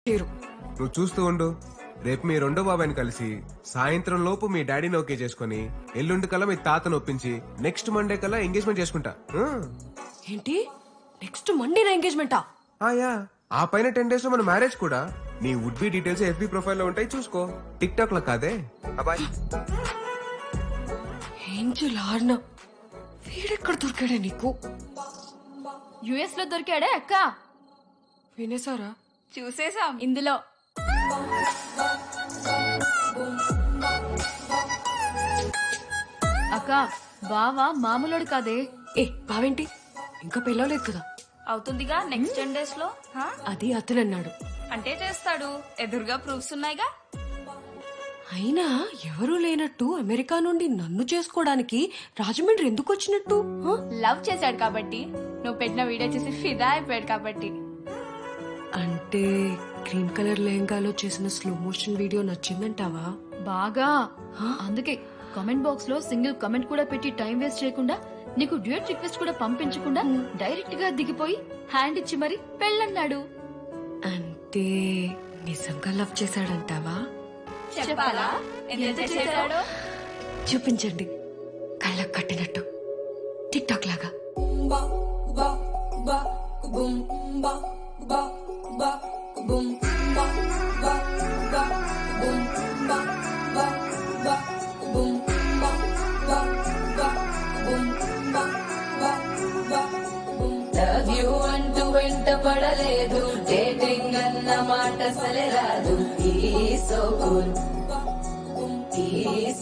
తీరు. నువ్వు చూస్తూ ఉండు. రేపు మీ రెండో బాబాయిని కలిసి సాయంత్రం లోపు మీ డాడీని ఓకే చేసుకుని ఎల్లుండి కల్లా మీ తాతను ఒప్పించి నెక్స్ట్ మండే కల్లా ఎంగేజ్మెంట్ చేసుకుంటా. ఏంటి నెక్స్ట్ మండే నా ఎంగేజ్మెంటా? యా, ఆ పైన 10 days లో మన మ్యారేజ్ కూడా. నీ would be details FB profile లో ఉంటాయి, చూసుకో. టిక్ టాక్ లో కాదే. అబ్బాయి ఏంజల్ ఆర్నా వీడెక్కడ దొరికాడే నీకు? యుఎస్ లో దొరికాడే అక్క. వినేసారా? చూసేసాం ఇందులో. అక్క బావా మామూలుడు కాదే. బావేంటి ఇంకా పెళ్ళలేదు కదా? అవుతుందిగా నెక్స్ట్ 10 days లో. అది అతనన్నాడు. అంటే చేస్తాడు, ఎదురుగా ప్రూఫ్స్ ఉన్నాయిగా. అయినా ఎవరూ లేనట్టు అమెరికా నుండి నన్ను చేసుకోవడానికి రాజమండ్రి ఎందుకు వచ్చినట్టు? లవ్ చేశాడు కాబట్టి, నువ్వు పెట్టిన వీడియో చూసి ఫిదా అయిపోయాడు కాబట్టి. అంటే గ్రీన్ కలర్ లెహంగాలో చేసిన స్లో మోషన్ వీడియో నచ్చిందంటావా? బాగా. అందుకే కామెంట్ బాక్స్ లో సింగిల్ కమెంట్ కూడా పెట్టి టైం వేస్ట్ చేయకుండా, నీకు డ్యూయట్ రిక్వెస్ట్ కూడా పంపించకుండా డైరెక్ట్ గా దిగిపోయి హ్యాండ్ ఇచ్చి మరి పెళ్ళన్నాడు. అంటే నిజంగా లవ్ చేశాడంటావా? చెప్పాలా ఎంత చేశాడో? చూపించండి కళ్ళకు కట్టినట్టు టిక్ టాక్ లాగా. లవ్ యూ అంటూ వెంట పడలేదు, డేటింగ్ అన్న మాట సరే రాదు. ఈ సో కూల్, ఈ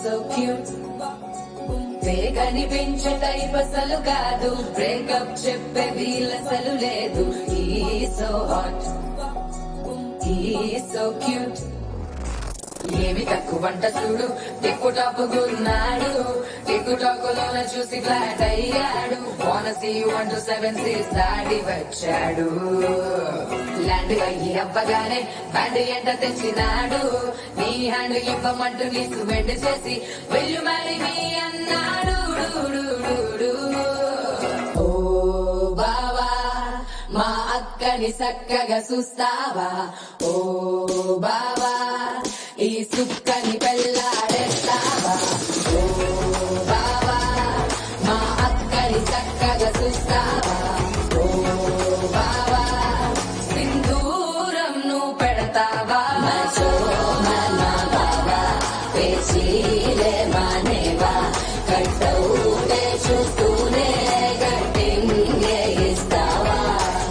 సో క్యూట్, కనిపించే టైప్ అసలు కాదు. బ్రేకప్ చెప్పే వీలసలు లేదు. ఈ సో హాట్, ఈ సో క్యూట్, ఏమి తక్కువ వంట చూడు. టిక్కు టాప్ గున్నాడు, టిక్కు టాక్ లోన చూసి ఫ్లాట్ అయ్యాడు. బోనస్ 127 seats దాటి వచ్చాడు. ల్యాండ్ అయ్యి అవ్వగానే బ్యాండ్ ఎంట తెచ్చినాడు. నీ హ్యాండ్ ఇవ్వమంటూ నీ సువెండ్ చేసి వెళ్ళు మ్యారీ మీ అన్నాడు. ఓ బావా మా అక్కని చక్కగా చూస్తావా? ఓ బావా ఈ సుక్కని పెళ్ళాడేస్తావా? ఓ బావా మా అక్కని చక్కగా చూస్తావా? ఓ బావా సింధూరం నువ్వు పెడతావా? మచో మన బావా పేచీలే మానేవా? కట్టవుతే చూస్తూనే కట్టింగే ఇస్తావా?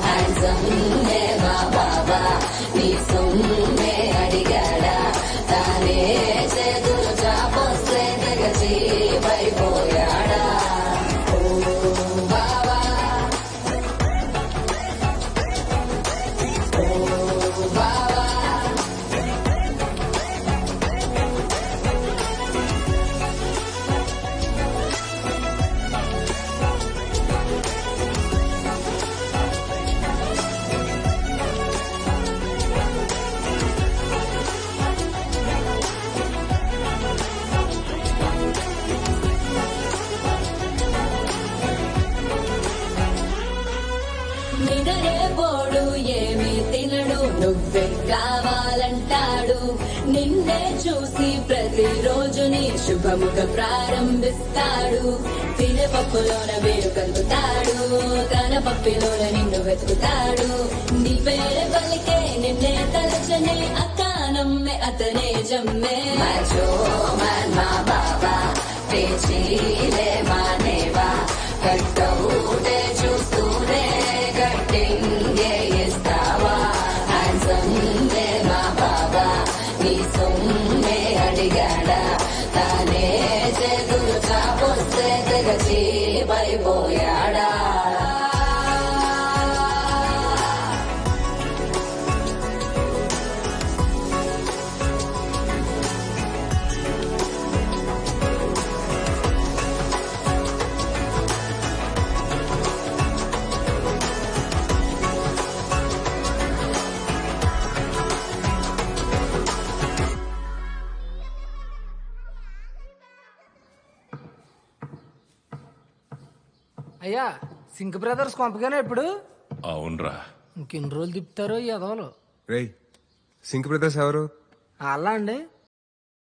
హ్యాండ్సమ్ నే మా బావా నీ సొమ్మే అడిగాడా? తానే చేతులు చాపొస్తే తెగచి పైపోయాడా? ఓ బావా, ఓ బావా, నిదరే పోడు ఏమి తినడు, నువ్వే కావాలంటాడు. నిన్నే చూసి ప్రతిరోజు నీ శుభముఖ ప్రారంభిస్తాడు. తినే పప్పులోన వేరు కలుపుతాడు, తన పప్పిలోన నిన్ను వెతుకుతాడు. నీ పేరు పలికే నిన్నే తలచనే అక్క నమ్మే అతనే జమ్మే. మచో మా బాబా పేచీలే మానేవా? కట్టవుతే చూస్తూనే కట్టింగే ఇస్తావా? హ్యాండ్సమ్ నే మా బాబా నీ సొమ్మే అడిగాడా? తానే చేతులు చాపొస్తే తెగచి పైపోయాడా? అయ్యా సింక్ బ్రదర్స్ కొంపగానే ఇప్పుడు అవునరా. ఇంకెన్ని రోజులు తిప్పుతారో ఈ ఎదవలు. రేయ్, సింక్ బ్రదర్స్ ఎవరు? అలా అండి